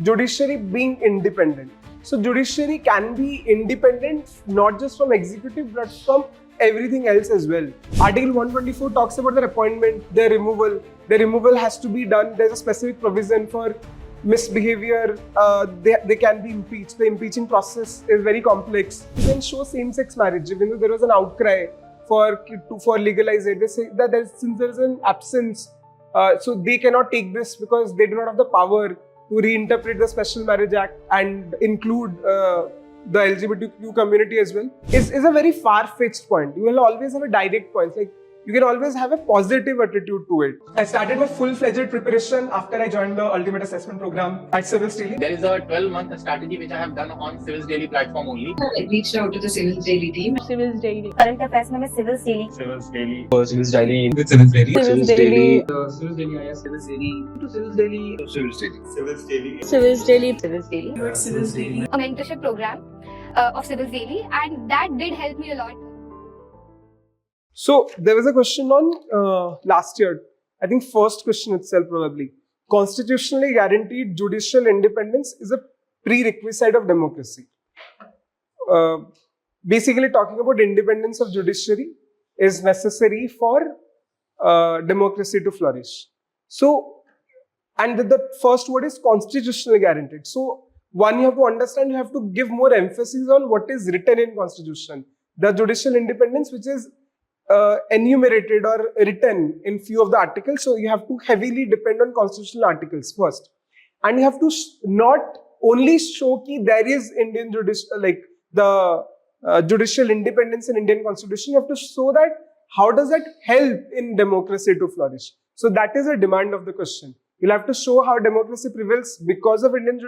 judiciary being independent. So judiciary can be independent not just from executive but from everything else as well. Article 124 talks about their appointment, their removal. Their removal has to be done. There's a specific provision for misbehavior. They can be impeached. The impeaching process is very complex. You can show same-sex marriage, even though there was an outcry for legalize it. They say that since there is an absence, so they cannot take this because they do not have the power to reinterpret the Special Marriage Act and include the LGBTQ community as well. Is a very far-fetched point. You will always have a direct point. Like you can always have a positive attitude to it. I started my full-fledged preparation after I joined the Ultimate Assessment Program at Civilsdaily. There is a 12-month strategy which I have done on Civilsdaily platform only. I reached out to the Civilsdaily team. Civilsdaily. Current affairs में Civilsdaily. Civilsdaily. Civilsdaily. With Civilsdaily. Civilsdaily. Civilsdaily. Civilsdaily. To Civilsdaily. Civilsdaily. Civilsdaily. Civilsdaily. Civilsdaily. A mentorship program of Civilsdaily, and that did help me a lot. So there was a question on last year. I think first question itself probably. Constitutionally guaranteed judicial independence is a prerequisite of democracy. Basically talking about independence of judiciary is necessary for democracy to flourish. So, and the first word is constitutionally guaranteed. So one, you have to understand, you have to give more emphasis on what is written in Constitution. The judicial independence which is enumerated or written in few of the articles. So you have to heavily depend on constitutional articles first. And you have to not only show that there is Indian judicial, like the judicial independence in Indian Constitution, you have to show that how does that help in democracy to flourish. So that is a demand of the question. You'll have to show how democracy prevails because of Indian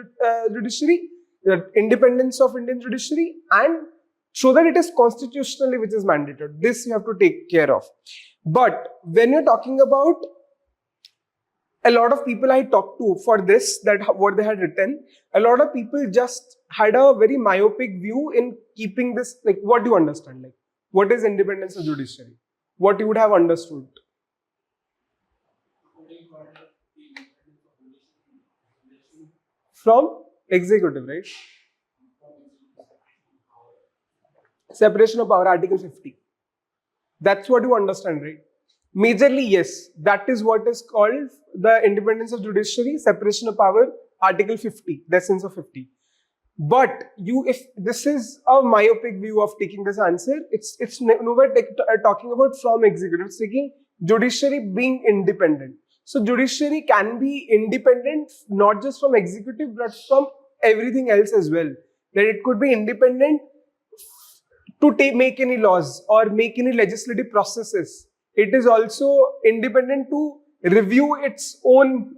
judiciary, the independence of Indian judiciary, and show that it is constitutionally which is mandated. This you have to take care of. But when you're talking about a lot of people I talked to for this, that what they had written, a lot of people just had a very myopic view in keeping this, like what do you understand? Like what is independence of judiciary? What you would have understood? From executive, right? Separation of power, Article 50. That's what you understand, right? Majorly, yes. That is what is called the independence of judiciary, separation of power, Article 50, the essence of 50. But if this is a myopic view of taking this answer, it's nowhere talking about from executive. It's taking judiciary being independent. So judiciary can be independent not just from executive but from everything else as well. That it could be independent to make any laws or make any legislative processes. It is also independent to review its own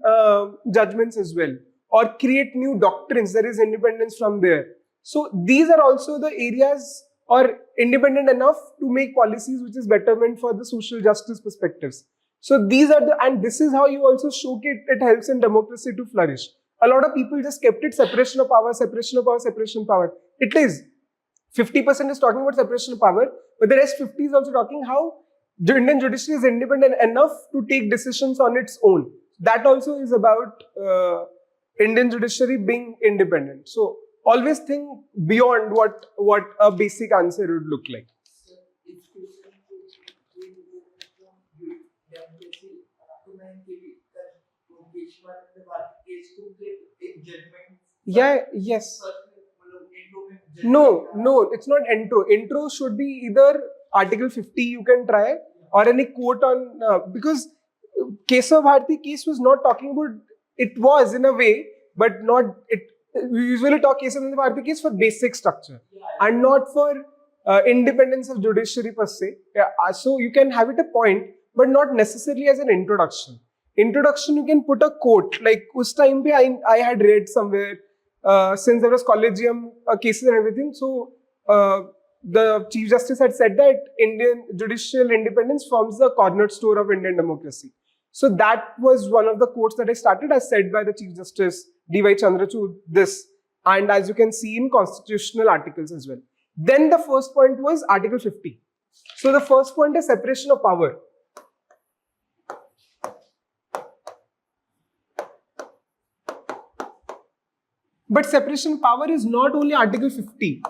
judgments as well, or create new doctrines. There is independence from there. So these are also the areas, or independent enough to make policies which is betterment for the social justice perspectives. So these are and this is how you also showcase it helps in democracy to flourish. A lot of people just kept it separation of power, separation of power, separation of power. It is 50% is talking about separation of power, but the rest 50 is also talking how Indian judiciary is independent enough to take decisions on its own. That also is about Indian judiciary being independent. So always think beyond what a basic answer would look like. Yeah, yes. No, it's not intro. Intro should be either Article 50 you can try, or any quote on, because Keshav Bharati case was not talking about, it was in a way, but not, we usually talk Keshav Bharati case for basic structure and not for independence of judiciary per se. Yeah, so you can have it a point, but not necessarily as an introduction. Introduction, you can put a quote, like us time pe I had read somewhere, since there was Collegium cases and everything, so the Chief Justice had said that Indian judicial independence forms the cornerstone of Indian democracy. So that was one of the quotes that I started, as said by the Chief Justice D.Y. Chandrachud, this, and as you can see in constitutional articles as well. Then the first point was Article 50. So the first point is separation of power. But separation of power is not only Article 50.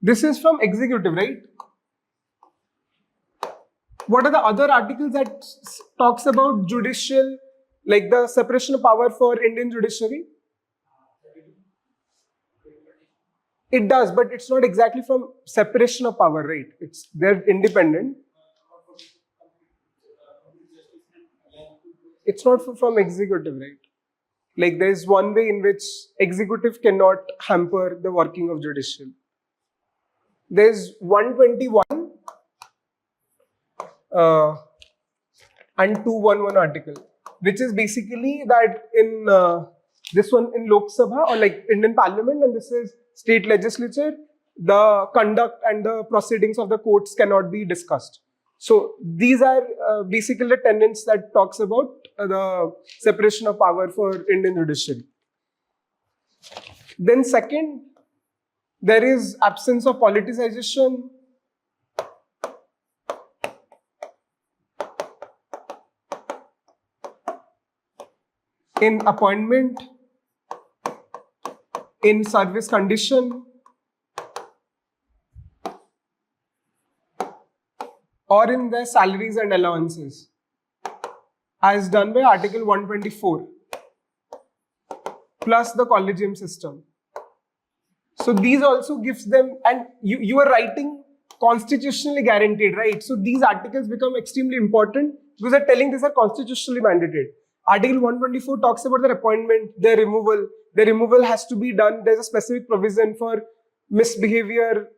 This is from executive, right? What are the other articles that talks about judicial, like the separation of power for Indian judiciary? It does, but it's not exactly from separation of power, right? They're independent. It's not from executive, right? Like there's one way in which executive cannot hamper the working of judicial. There's 121 and 211 article, which is basically that in this one in Lok Sabha or like Indian Parliament, and this is state legislature, the conduct and the proceedings of the courts cannot be discussed. So these are basically the tenets that talks about the separation of power for Indian judiciary. Then second, there is absence of politicization. In appointment, in service condition, or in their salaries and allowances, as done by Article 124, plus the Collegium system. So these also gives them, and you are writing constitutionally guaranteed, right? So these articles become extremely important because they're telling these are constitutionally mandated. Article 124 talks about their appointment, their removal. Their removal has to be done. There's a specific provision for misbehavior.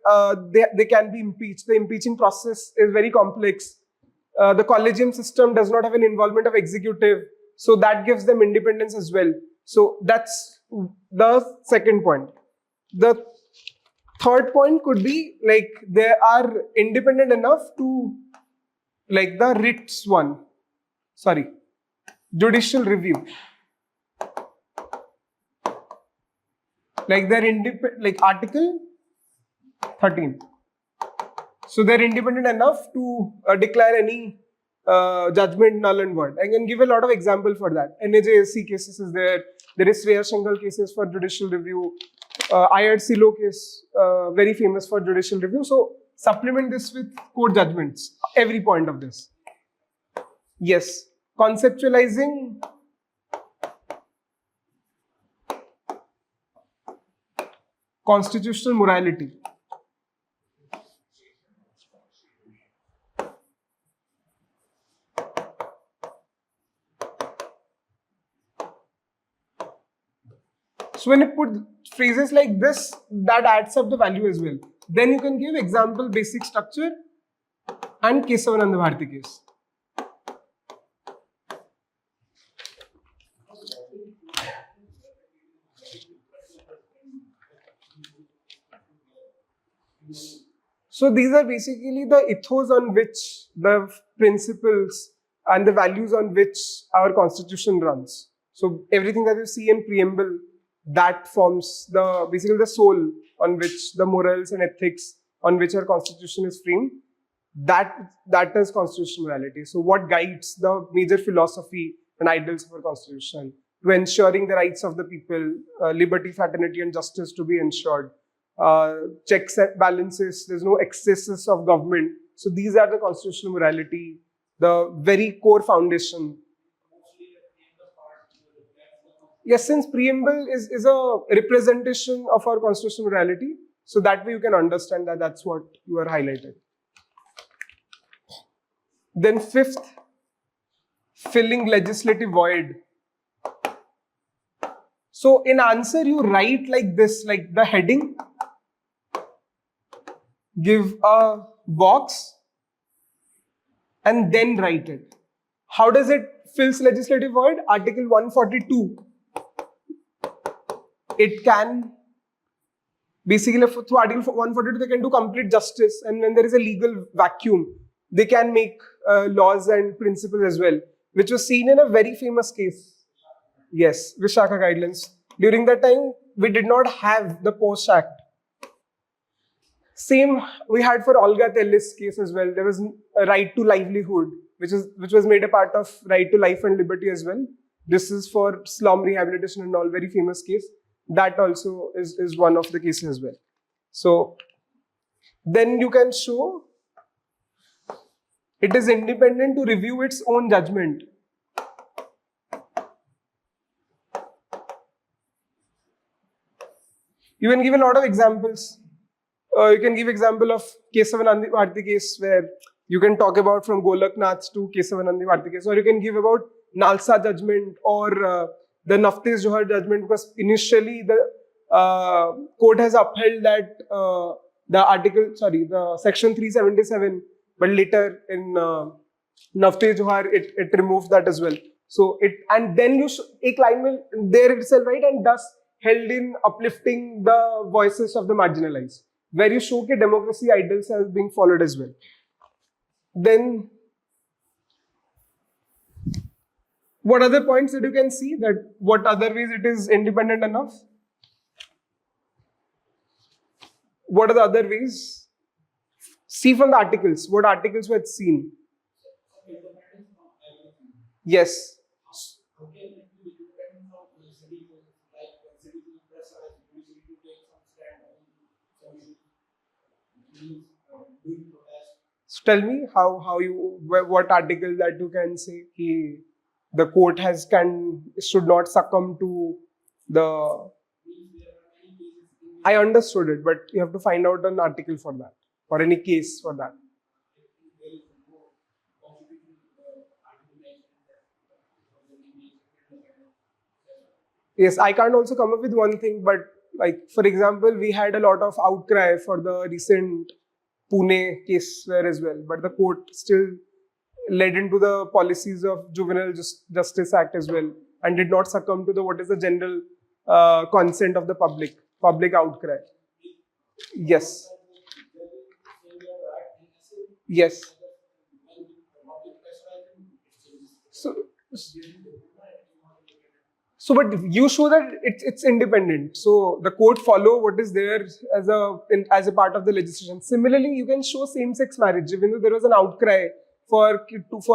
They can be impeached. The impeaching process is very complex. The Collegium system does not have an involvement of executive. So that gives them independence as well. So that's the second point. The third point could be like they are independent enough to, like the writs one, judicial review. Like they're independent, like Article 13. So they're independent enough to declare any judgment null and void. I can give a lot of example for that. NAJSC cases is there. There is Sreya Shankar cases for judicial review. IRC law case, very famous for judicial review. So supplement this with court judgments, every point of this. Yes, conceptualizing constitutional morality. So when you put phrases like this, that adds up the value as well. Then you can give example, basic structure, and Kesavananda Bharati case. So these are basically the ethos on which the principles and the values on which our constitution runs. So everything that you see in preamble, that forms basically the soul on which the morals and ethics on which our constitution is framed. That is constitutional morality. So what guides the major philosophy and ideals of our constitution to ensuring the rights of the people, liberty, fraternity, and justice to be ensured. Checks and balances, there's no excesses of government. So these are the constitutional morality, the very core foundation. Yes, since preamble is a representation of our constitutional morality, so that way you can understand that that's what you are highlighting. Then fifth, filling legislative void. So in answer, you write like this, like the heading, give a box, and then write it. How does it fills legislative void? Article 142. It can basically, through Article 142, they can do complete justice, and when there is a legal vacuum, they can make laws and principles as well, which was seen in a very famous case. Yes, Vishaka guidelines. During that time, we did not have the Post Act. Same we had for Olga Tellis case as well. There was a right to livelihood, which was made a part of right to life and liberty as well. This is for slum rehabilitation and all, very famous case. That also is one of the cases as well. So then you can show it is independent to review its own judgment. You can give a lot of examples. You can give example of Kesavanandi Bharti case where you can talk about from Golaknath to Kesavanandi Bharti case, or you can give about Nalsa judgment or the Naftesh Johar judgment, because initially the court has upheld that the section 377, but later in Naftesh Johar it removed that as well. So and then a line will there itself, right, and thus held in uplifting the voices of the marginalized, where you show that democracy ideals are being followed as well. Then, what other points that you can see, that what other ways it is independent enough? What are the other ways? See from the articles, what articles were seen? Yes. So tell me what article that you can say the court should not succumb to the. I understood it, but you have to find out an article for that or any case for that. Yes, I can't also come up with one thing, but like for example, we had a lot of outcry for the recent Pune case there as well, but the court still led into the policies of Juvenile Justice Act as well, and did not succumb to what is the general consent of the public outcry. Yes. Yes. So, but you show that it's independent. So the court follow what is there as a part of the legislation. Similarly, you can show same-sex marriage, even though there was an outcry for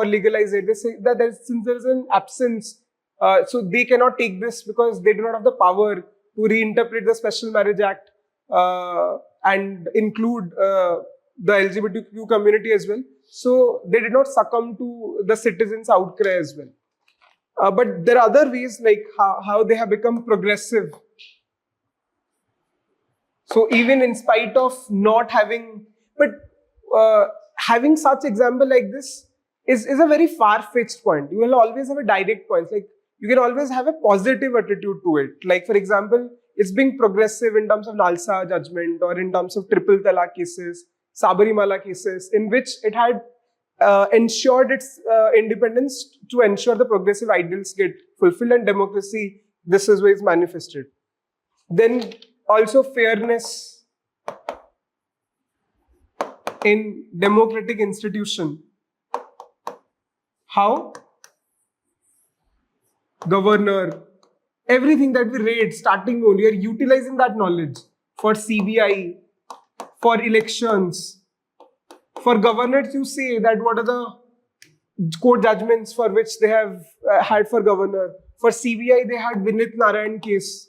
legalize it. They say that since there is an absence, so they cannot take this because they do not have the power to reinterpret the Special Marriage Act and include the LGBTQ community as well. So they did not succumb to the citizens' outcry as well. But there are other ways, like how they have become progressive. So even in spite of not having, but having such example like this is a very far-fetched point. You will always have a direct point. Like you can always have a positive attitude to it. Like for example, it's being progressive in terms of Nalsa judgment or in terms of triple talaq cases, Sabarimala cases, in which it had ensured its independence to ensure the progressive ideals get fulfilled, and democracy, this is where it's manifested. Then also fairness in democratic institution. How? Governor, everything that we read starting only, are utilizing that knowledge for CBI, for elections. For governors, you say that what are the court judgments for which they have had for governor. For CBI, they had Vinit Narayan case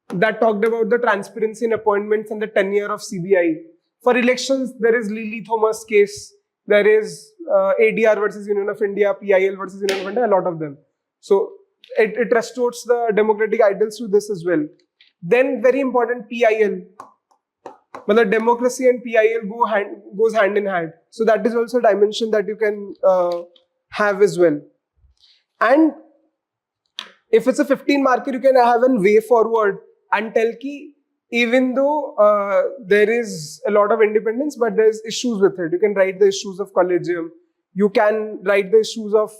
that talked about the transparency in appointments and the tenure of CBI. For elections, there is Lily Thomas case. There is ADR versus Union of India, PIL versus Union of India, a lot of them. So it restores the democratic ideals to this as well. Then very important, PIL. But democracy and PIL goes hand in hand. So that is also a dimension that you can have as well. And if it's a 15 marker, you can have a way forward and tell ki, even though there is a lot of independence, but there's issues with it. You can write the issues of Collegium. You can write the issues of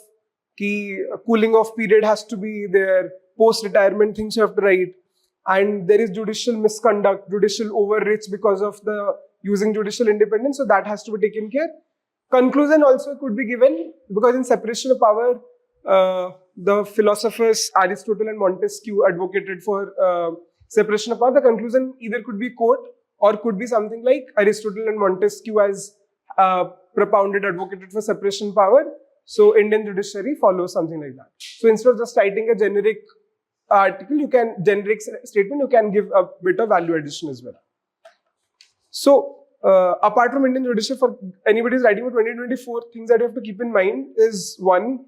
ki cooling off period has to be there, post-retirement things you have to write. And there is judicial misconduct, judicial overreach because of the using judicial independence. So that has to be taken care. Conclusion also could be given because in separation of power, the philosophers Aristotle and Montesquieu advocated for separation of power. The conclusion either could be court or could be something like Aristotle and Montesquieu as propounded, advocated for separation of power. So Indian judiciary follows something like that. So instead of just writing a generic article, generic statement, you can give a bit of value addition as well. So apart from Indian judiciary, for anybody who's writing for 2024, things that you have to keep in mind is one,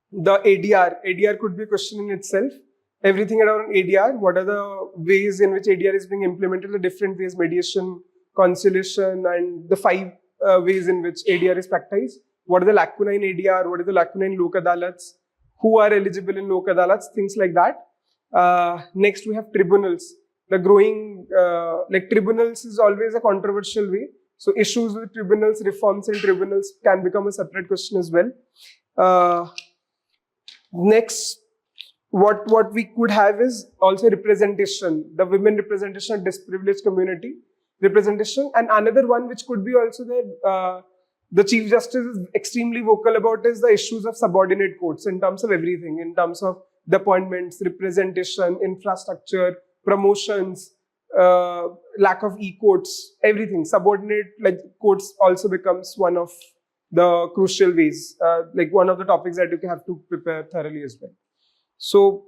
the ADR. ADR could be a question in itself. Everything around ADR, what are the ways in which ADR is being implemented, the different ways, mediation, conciliation, and the 5 ways in which ADR is practiced. What are the lacunae in ADR? What are the lacunae in Lok Adalats? Who are eligible in Lok Adalats? Things like that. Next, we have tribunals. The growing, tribunals is always a controversial way. So issues with tribunals, reforms in tribunals can become a separate question as well. Next, what we could have is also representation, the women representation of disprivileged community representation, and another one which could be also there, the Chief Justice is extremely vocal about is the issues of subordinate courts in terms of everything, in terms of the appointments, representation, infrastructure, promotions, lack of e-courts, everything. Subordinate courts also becomes one of the crucial ways, one of the topics that you have to prepare thoroughly as well. So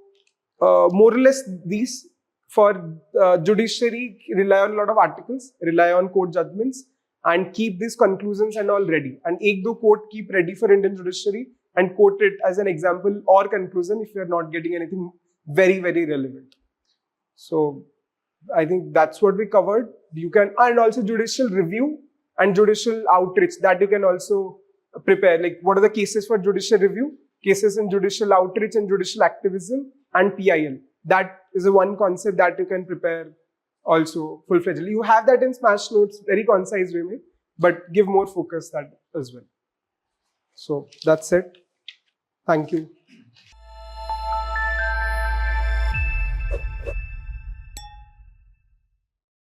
more or less these, for judiciary, rely on a lot of articles, rely on court judgments, and keep these conclusions and all ready. And ek do quote keep ready for Indian judiciary and quote it as an example or conclusion if you are not getting anything very, very relevant. So I think that's what we covered. You can, and also judicial review and judicial outreach, that you can also prepare. Like, what are the cases for judicial review, cases in judicial outreach and judicial activism, and PIL. That is a one concept that you can prepare also full-fledged. You have that in Smash Notes, very concise way, but give more focus that as well. So that's it. Thank you.